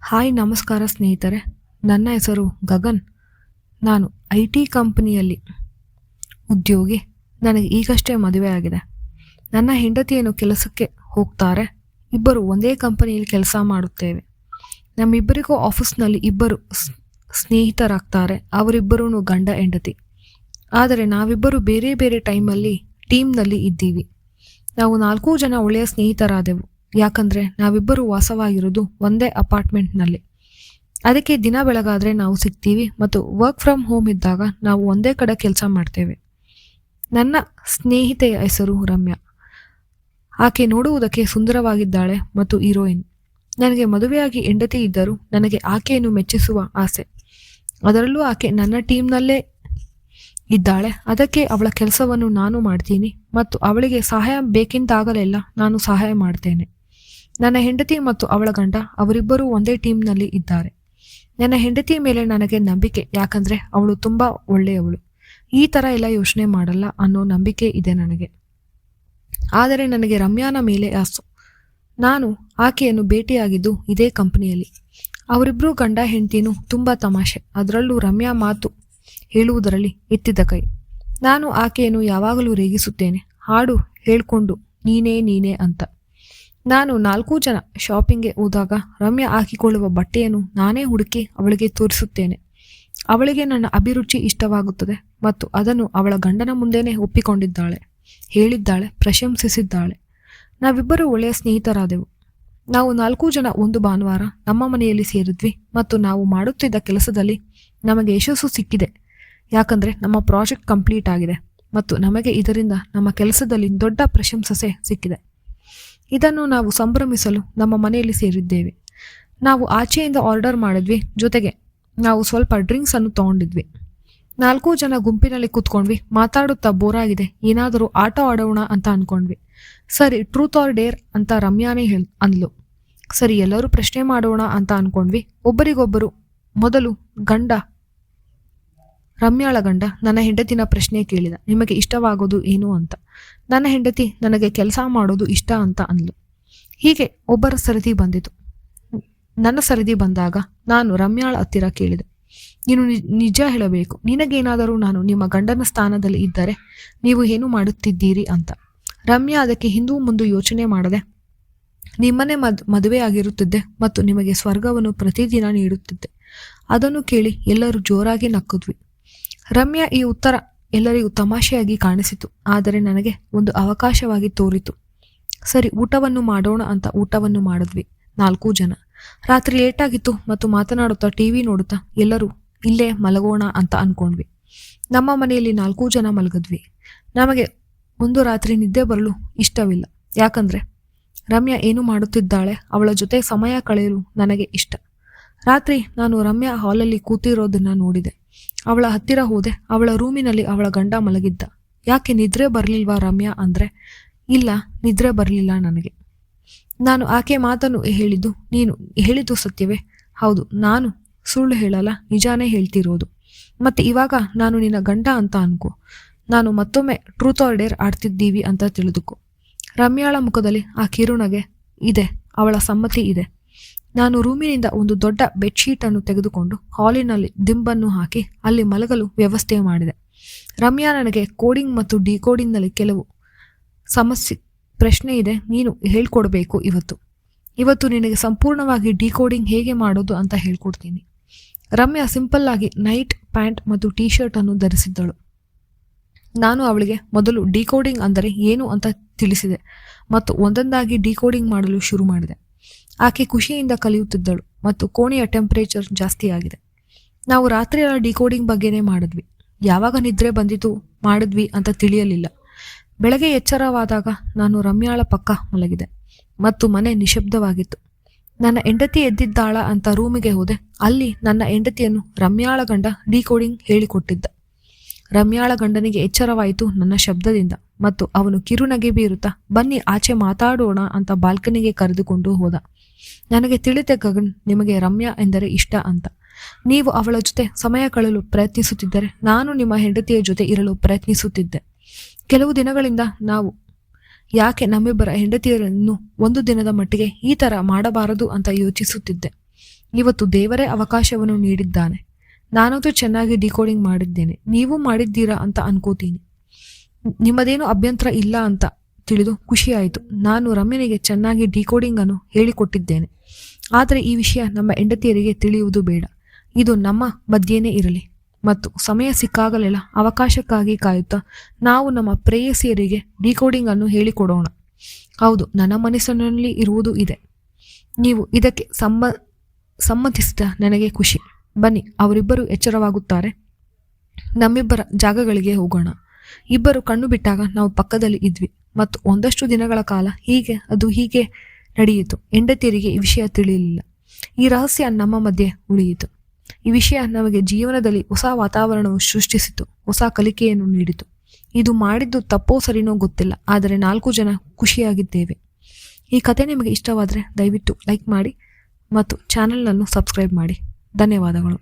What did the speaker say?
Hi ನಮಸ್ಕಾರ ಸ್ನೇಹಿತರೆ, ನನ್ನ ಹೆಸರು ಗಗನ್. ನಾನು IT ಕಂಪನಿಯಲ್ಲಿ ಉದ್ಯೋಗಿ. ನನಗೆ ಈಗಷ್ಟೇ ಮದುವೆ ಆಗಿದೆ. ನನ್ನ ಹೆಂಡತಿಯನ್ನು ಕೆಲಸಕ್ಕೆ ಹೋಗ್ತಾರೆ. ಇಬ್ಬರು ಒಂದೇ ಕಂಪನಿಯಲ್ಲಿ ಕೆಲಸ ಮಾಡುತ್ತೇವೆ. ನಮ್ಮಿಬ್ಬರಿಗೂ ಆಫೀಸ್ನಲ್ಲಿ ಇಬ್ಬರು ಸ್ನೇಹಿತರಾಗ್ತಾರೆ. ಅವರಿಬ್ಬರೂ ಗಂಡ ಹೆಂಡತಿ. ಆದರೆ ನಾವಿಬ್ಬರು ಬೇರೆ ಬೇರೆ ಟೀಮ್ನಲ್ಲಿ ಇದ್ದೀವಿ. ನಾವು 4 ಜನ ಒಳ್ಳೆಯ ಸ್ನೇಹಿತರಾದೆವು. ಯಾಕಂದರೆ ನಾವಿಬ್ಬರು ವಾಸವಾಗಿರೋದು ಒಂದೇ ಅಪಾರ್ಟ್ಮೆಂಟ್ನಲ್ಲಿ. ಅದಕ್ಕೆ ದಿನ ಬೆಳಗಾದರೆ ನಾವು ಸಿಗ್ತೀವಿ ಮತ್ತು ವರ್ಕ್ ಫ್ರಮ್ ಹೋಮ್ ಇದ್ದಾಗ ನಾವು ಒಂದೇ ಕಡೆ ಕೆಲಸ ಮಾಡ್ತೇವೆ. ನನ್ನ ಸ್ನೇಹಿತೆಯ ಹೆಸರು ರಮ್ಯಾ. ಆಕೆ ನೋಡುವುದಕ್ಕೆ ಸುಂದರವಾಗಿದ್ದಾಳೆ ಮತ್ತು ಹೀರೋಯಿನ್. ನನಗೆ ಮದುವೆಯಾಗಿ ಹೆಂಡತಿ ಇದ್ದರೂ ನನಗೆ ಆಕೆಯನ್ನು ಮೆಚ್ಚಿಸುವ ಆಸೆ. ಅದರಲ್ಲೂ ಆಕೆ ನನ್ನ ಟೀಮ್ನಲ್ಲೇ ಇದ್ದಾಳೆ. ಅದಕ್ಕೆ ಅವಳ ಕೆಲಸವನ್ನು ನಾನು ಮಾಡ್ತೀನಿ ಮತ್ತು ಅವಳಿಗೆ ಸಹಾಯ ಬೇಕೆಂದಾಗಲೆಲ್ಲ ನಾನು ಸಹಾಯ ಮಾಡ್ತೇನೆ. ನನ್ನ ಹೆಂಡತಿ ಮತ್ತು ಅವಳ ಗಂಡ ಅವರಿಬ್ಬರೂ ಒಂದೇ ಟೀಮ್ನಲ್ಲಿ ಇದ್ದಾರೆ. ನನ್ನ ಹೆಂಡತಿ ಮೇಲೆ ನನಗೆ ನಂಬಿಕೆ, ಯಾಕಂದರೆ ಅವಳು ತುಂಬ ಒಳ್ಳೆಯವಳು. ಈ ಥರ ಎಲ್ಲ ಯೋಚನೆ ಮಾಡಲ್ಲ ಅನ್ನೋ ನಂಬಿಕೆ ಇದೆ ನನಗೆ. ಆದರೆ ನನಗೆ ರಮ್ಯಾನ ಮೇಲೆ ಆಸೆ. ನಾನು ಆಕೆಯನ್ನು ಭೇಟಿಯಾಗಿದ್ದು ಇದೇ ಕಂಪನಿಯಲ್ಲಿ. ಅವರಿಬ್ಬರು ಗಂಡ ಹೆಂಡತಿನೂ ತುಂಬ ತಮಾಷೆ. ಅದರಲ್ಲೂ ರಮ್ಯಾ ಮಾತು ಹೇಳುವುದರಲ್ಲಿ ಎತ್ತಿದ ಕೈ. ನಾನು ಆಕೆಯನ್ನು ಯಾವಾಗಲೂ ರೇಗಿಸುತ್ತೇನೆ, ಹಾಡು ಹೇಳ್ಕೊಂಡು ನೀನೇ ಅಂತ. ನಾನು 4 ಜನ ಶಾಪಿಂಗ್ಗೆ ಹೋದಾಗ ರಮ್ಯಾ ಹಾಕಿಕೊಳ್ಳುವ ಬಟ್ಟೆಯನ್ನು ನಾನೇ ಹುಡುಕಿ ಅವಳಿಗೆ ತೋರಿಸುತ್ತೇನೆ. ಅವಳಿಗೆ ನನ್ನ ಅಭಿರುಚಿ ಇಷ್ಟವಾಗುತ್ತದೆ ಮತ್ತು ಅದನ್ನು ಅವಳ ಗಂಡನ ಮುಂದೆನೇ ಒಪ್ಪಿಕೊಂಡಿದ್ದಾಳೆ, ಹೇಳಿದ್ದಾಳೆ, ಪ್ರಶಂಸಿಸಿದ್ದಾಳೆ. ನಾವಿಬ್ಬರು ಒಳ್ಳೆಯ ಸ್ನೇಹಿತರಾದೆವು. ನಾವು 4 ಜನ ಒಂದು ಭಾನುವಾರ ನಮ್ಮ ಮನೆಯಲ್ಲಿ ಸೇರಿದ್ವಿ ಮತ್ತು ನಾವು ಮಾಡುತ್ತಿದ್ದ ಕೆಲಸದಲ್ಲಿ ನಮಗೆ ಯಶಸ್ಸು ಸಿಕ್ಕಿದೆ. ಯಾಕಂದರೆ ನಮ್ಮ ಪ್ರಾಜೆಕ್ಟ್ ಕಂಪ್ಲೀಟ್ ಆಗಿದೆ ಮತ್ತು ನಮಗೆ ಇದರಿಂದ ನಮ್ಮ ಕೆಲಸದಲ್ಲಿ ದೊಡ್ಡ ಪ್ರಶಂಸೆ ಸಿಕ್ಕಿದೆ. ಇದನ್ನು ನಾವು ಸಂಭ್ರಮಿಸಲು ನಮ್ಮ ಮನೆಯಲ್ಲಿ ಸೇರಿದ್ದೇವೆ. ನಾವು ಆಚೆಯಿಂದ ಆರ್ಡರ್ ಮಾಡಿದ್ವಿ. ಜೊತೆಗೆ ನಾವು ಸ್ವಲ್ಪ ಡ್ರಿಂಕ್ಸ್ ಅನ್ನು ತಗೊಂಡಿದ್ವಿ. 4 ಜನ ಗುಂಪಿನಲ್ಲಿ ಕೂತ್ಕೊಂಡ್ವಿ. ಮಾತಾಡುತ್ತಾ ಬೋರಾಗಿದೆ, ಏನಾದರೂ ಆಟ ಆಡೋಣ ಅಂತ ಅನ್ಕೊಂಡ್ವಿ. ಸರಿ, ಟ್ರೂತ್ ಆರ್ ಡೇರ್ ಅಂತ ರಮ್ಯಾನೇ ಅಂದ್ಲು. ಸರಿ, ಎಲ್ಲರೂ ಪ್ರಶ್ನೆ ಮಾಡೋಣ ಅಂತ ಅನ್ಕೊಂಡ್ವಿ. ಒಬ್ಬರಿಗೊಬ್ಬರು ಮೊದಲು ರಮ್ಯಾಳ ಗಂಡ ನನ್ನ ಹೆಂಡತಿನ ಪ್ರಶ್ನೆ ಕೇಳಿದ, ನಿಮಗೆ ಇಷ್ಟವಾಗೋದು ಏನು ಅಂತ. ನನ್ನ ಹೆಂಡತಿ ನನಗೆ ಕೆಲಸ ಮಾಡೋದು ಇಷ್ಟ ಅಂತ ಅಂದ್ಲು. ಹೀಗೆ ಒಬ್ಬರ ಸರದಿ ಬಂದಿತು. ನನ್ನ ಸರದಿ ಬಂದಾಗ ನಾನು ರಮ್ಯಾಳ ಹತ್ತಿರ ಕೇಳಿದೆ, ನೀನು ನಿಜ ಹೇಳಬೇಕು, ನಿನಗೇನಾದರೂ ನಾನು ನಿಮ್ಮ ಗಂಡನ ಸ್ಥಾನದಲ್ಲಿ ಇದ್ದರೆ ನೀವು ಏನು ಮಾಡುತ್ತಿದ್ದೀರಿ ಅಂತ. ರಮ್ಯಾ ಅದಕ್ಕೆ ಹಿಂದೂ ಮುಂದೆ ಯೋಚನೆ ಮಾಡದೆ, ನಿಮ್ಮನ್ನೇ ಮದುವೆ ಆಗಿರುತ್ತಿದ್ದೆ ಮತ್ತು ನಿಮಗೆ ಸ್ವರ್ಗವನ್ನು ಪ್ರತಿದಿನ ನೀಡುತ್ತಿದ್ದೆ. ಅದನ್ನು ಕೇಳಿ ಎಲ್ಲರೂ ಜೋರಾಗಿ ನಕ್ಕಿದ್ವಿ. ರಮ್ಯಾ ಈ ಉತ್ತರ ಎಲ್ಲರಿಗೂ ತಮಾಷೆಯಾಗಿ ಕಾಣಿಸಿತು, ಆದರೆ ನನಗೆ ಒಂದು ಅವಕಾಶವಾಗಿ ತೋರಿತು. ಸರಿ, ಊಟವನ್ನು ಮಾಡೋಣ ಅಂತ ಊಟವನ್ನು ಮಾಡಿದ್ವಿ. 4 ಜನ. ರಾತ್ರಿ ಲೇಟಾಗಿತ್ತು ಮತ್ತು ಮಾತನಾಡುತ್ತಾ TV ನೋಡುತ್ತಾ ಎಲ್ಲರೂ ಇಲ್ಲೇ ಮಲಗೋಣ ಅಂತ ಅನ್ಕೊಂಡ್ವಿ. ನಮ್ಮ ಮನೆಯಲ್ಲಿ 4 ಜನ ಮಲಗಿದ್ವಿ. ನಮಗೆ ಒಂದು ರಾತ್ರಿ ನಿದ್ದೆ ಬರಲು ಇಷ್ಟವಿಲ್ಲ. ಯಾಕಂದರೆ ರಮ್ಯಾ ಏನು ಮಾಡುತ್ತಿದ್ದಾಳೆ, ಅವಳ ಜೊತೆ ಸಮಯ ಕಳೆಯಲು ನನಗೆ ಇಷ್ಟ. ರಾತ್ರಿ ನಾನು ರಮ್ಯಾ ಹಾಲಲ್ಲಿ ಕೂತಿರೋದನ್ನ ನೋಡಿದೆ. ಅವಳ ಹತ್ತಿರ ಹೋದೆ. ಅವಳ ರೂಮಿನಲ್ಲಿ ಅವಳ ಗಂಡ ಮಲಗಿದ್ದ. ಯಾಕೆ ನಿದ್ರೆ ಬರಲಿಲ್ವಾ ರಮ್ಯಾ ಅಂದರೆ, ಇಲ್ಲ, ನಿದ್ರೆ ಬರಲಿಲ್ಲ ನನಗೆ. ನಾನು ಆಕೆ ಮಾತನ್ನು ಹೇಳಿದ್ದು, ನೀನು ಹೇಳಿದ್ದು ಸತ್ಯವೇ? ಹೌದು, ನಾನು ಸುಳ್ಳು ಹೇಳಲ್ಲ, ನಿಜಾನೇ ಹೇಳ್ತಿರೋದು. ಮತ್ತೆ ಇವಾಗ ನಾನು ನಿನ್ನ ಗಂಡ ಅಂತ ಅನ್ಕೋ. ನಾನು ಮತ್ತೊಮ್ಮೆ ಟ್ರೂತ್ ಆರ್ ಡೇರ್ ಆಡ್ತಿದ್ದೀವಿ ಅಂತ ತಿಳಿದುಕೋ. ರಮ್ಯಾಳ ಮುಖದಲ್ಲಿ ಆ ಕಿರುನಗೆ ಇದೆ, ಅವಳ ಸಮ್ಮತಿ ಇದೆ. ನಾನು ರೂಮಿನಿಂದ ಒಂದು ದೊಡ್ಡ ಬೆಡ್ಶೀಟನ್ನು ತೆಗೆದುಕೊಂಡು ಹಾಲಿನಲ್ಲಿ ದಿಂಬನ್ನು ಹಾಕಿ ಅಲ್ಲಿ ಮಲಗಲು ವ್ಯವಸ್ಥೆ ಮಾಡಿದೆ. ರಮ್ಯಾ ನನಗೆ ಕೋಡಿಂಗ್ ಮತ್ತು ಡಿಕೋಡಿಂಗ್ನಲ್ಲಿ ಕೆಲವು ಪ್ರಶ್ನೆ ಇದೆ, ನೀನು ಹೇಳ್ಕೊಡ್ಬೇಕು. ಇವತ್ತು ನಿನಗೆ ಸಂಪೂರ್ಣವಾಗಿ ಡಿಕೋಡಿಂಗ್ ಹೇಗೆ ಮಾಡೋದು ಅಂತ ಹೇಳ್ಕೊಡ್ತೀನಿ. ರಮ್ಯಾ ಸಿಂಪಲ್ ಆಗಿ ನೈಟ್ ಪ್ಯಾಂಟ್ ಮತ್ತು ಟೀ-ಶರ್ಟ್ ಅನ್ನು ಧರಿಸಿದ್ದಳು. ನಾನು ಅವಳಿಗೆ ಮೊದಲು ಡಿಕೋಡಿಂಗ್ ಅಂದರೆ ಏನು ಅಂತ ತಿಳಿಸಿದೆ ಮತ್ತು ಒಂದೊಂದಾಗಿ ಡಿಕೋಡಿಂಗ್ ಮಾಡಲು ಶುರು ಮಾಡಿದೆ. ಆಕೆ ಖುಷಿಯಿಂದ ಕಲಿಯುತ್ತಿದ್ದಳು ಮತ್ತು ಕೋಣೆಯ ಟೆಂಪರೇಚರ್ ಜಾಸ್ತಿ ಆಗಿದೆ. ನಾವು ರಾತ್ರಿ ಎಲ್ಲ ಡಿಕೋಡಿಂಗ್ ಬಗ್ಗೆನೇ ಮಾಡಿದ್ವಿ. ಯಾವಾಗ ನಿದ್ರೆ ಬಂದಿತು ಮಾಡಿದ್ವಿ ಅಂತ ತಿಳಿಯಲಿಲ್ಲ. ಬೆಳಗ್ಗೆ ಎಚ್ಚರವಾದಾಗ ನಾನು ರಮ್ಯಾಳ ಪಕ್ಕ ಮಲಗಿದೆ ಮತ್ತು ಮನೆ ನಿಶಬ್ದವಾಗಿತ್ತು. ನನ್ನ ಹೆಂಡತಿ ಎದ್ದಿದ್ದಾಳ ಅಂತ ರೂಮಿಗೆ ಹೋದೆ. ಅಲ್ಲಿ ನನ್ನ ಹೆಂಡತಿಯನ್ನು ರಮ್ಯಾಳ ಗಂಡ ಡಿಕೋಡಿಂಗ್ ಹೇಳಿಕೊಟ್ಟಿದ್ದ. ರಮ್ಯಾಳ ಗಂಡನಿಗೆ ಎಚ್ಚರವಾಯಿತು ನನ್ನ ಶಬ್ದದಿಂದ ಮತ್ತು ಅವನು ಕಿರುನಗೆ ಬೀರುತ್ತಾ, ಬನ್ನಿ ಆಚೆ ಮಾತಾಡೋಣ ಅಂತ ಬಾಲ್ಕನಿಗೆ ಕರೆದುಕೊಂಡು ಹೋದ. ನನಗೆ ತಿಳಿದೆ, ಗಗನ್, ನಿಮಗೆ ರಮ್ಯಾ ಎಂದರೆ ಇಷ್ಟ ಅಂತ. ನೀವು ಅವಳ ಜೊತೆ ಸಮಯ ಕಳೆಯಲು ಪ್ರಯತ್ನಿಸುತ್ತಿದ್ದರೆ ನಾನು ನಿಮ್ಮ ಹೆಂಡತಿಯ ಜೊತೆ ಇರಲು ಪ್ರಯತ್ನಿಸುತ್ತಿದ್ದೆ. ಕೆಲವು ದಿನಗಳಿಂದ ನಾವು ಯಾಕೆ ನಮ್ಮಿಬ್ಬರ ಹೆಂಡತಿಯರನ್ನು ಒಂದು ದಿನದ ಮಟ್ಟಿಗೆ ಈ ಥರ ಮಾಡಬಾರದು ಅಂತ ಯೋಚಿಸುತ್ತಿದ್ದೆ. ಇವತ್ತು ದೇವರೇ ಅವಕಾಶವನ್ನು ನೀಡಿದ್ದಾನೆ. ನಾನಂತೂ ಚೆನ್ನಾಗಿ ಡಿಕೋಡಿಂಗ್ ಮಾಡಿದ್ದೇನೆ, ನೀವು ಮಾಡಿದ್ದೀರಾ ಅಂತ ಅನ್ಕೋತೀನಿ. ನಿಮ್ಮದೇನು ಅಭ್ಯಂತರ ಇಲ್ಲ ಅಂತ ತಿಳಿದು ಖುಷಿಯಾಯಿತು. ನಾನು ರಮ್ಯನಿಗೆ ಚೆನ್ನಾಗಿ ಡಿಕೋಡಿಂಗ್ ಅನ್ನು ಹೇಳಿಕೊಟ್ಟಿದ್ದೇನೆ. ಆದರೆ ಈ ವಿಷಯ ನಮ್ಮ ಹೆಂಡತಿಯರಿಗೆ ತಿಳಿಯುವುದು ಬೇಡ. ಇದು ನಮ್ಮ ಮಧ್ಯೆನೇ ಇರಲಿ ಮತ್ತು ಸಮಯ ಸಿಕ್ಕಾಗಲೆಲ್ಲ ಅವಕಾಶಕ್ಕಾಗಿ ಕಾಯುತ್ತಾ ನಾವು ನಮ್ಮ ಪ್ರೇಯಸಿಯರಿಗೆ ಡಿಕೋಡಿಂಗ್ ಅನ್ನು ಹೇಳಿಕೊಡೋಣ. ಹೌದು, ನನ್ನ ಮನಸ್ಸಿನಲ್ಲಿ ಇರುವುದು ಇದೆ. ನೀವು ಇದಕ್ಕೆ ಸಮ್ಮತಿಸಿದ ನನಗೆ ಖುಷಿ. ಬನ್ನಿ, ಅವರಿಬ್ಬರು ಎಚ್ಚರವಾಗುತ್ತಾರೆ. ನಮ್ಮಿಬ್ಬರ ಜಾಗಗಳಿಗೆ ಹೋಗೋಣ. ಇಬ್ಬರು ಕಣ್ಣು ಬಿಟ್ಟಾಗ ನಾವು ಪಕ್ಕದಲ್ಲಿ ಇದ್ವಿ ಮತ್ತು ಒಂದಷ್ಟು ದಿನಗಳ ಕಾಲ ಹೀಗೆ ನಡೆಯಿತು. ಹೆಂಡತಿಯರಿಗೆ ಈ ವಿಷಯ ತಿಳಿಯಲಿಲ್ಲ. ಈ ರಹಸ್ಯ ನಮ್ಮ ಮಧ್ಯೆ ಉಳಿಯಿತು. ಈ ವಿಷಯ ನಮಗೆ ಜೀವನದಲ್ಲಿ ಹೊಸ ವಾತಾವರಣವು ಸೃಷ್ಟಿಸಿತು, ಹೊಸ ಕಲಿಕೆಯನ್ನು ನೀಡಿತು. ಇದು ಮಾಡಿದ್ದು ತಪ್ಪೋ ಸರಿನೋ ಗೊತ್ತಿಲ್ಲ, ಆದರೆ 4 ಜನ ಖುಷಿಯಾಗಿದ್ದೇವೆ. ಈ ಕತೆ ನಿಮಗೆ ಇಷ್ಟವಾದರೆ ದಯವಿಟ್ಟು ಲೈಕ್ ಮಾಡಿ ಮತ್ತು ಚಾನೆಲ್ನನ್ನು ಸಬ್ಸ್ಕ್ರೈಬ್ ಮಾಡಿ. ಧನ್ಯವಾದಗಳು.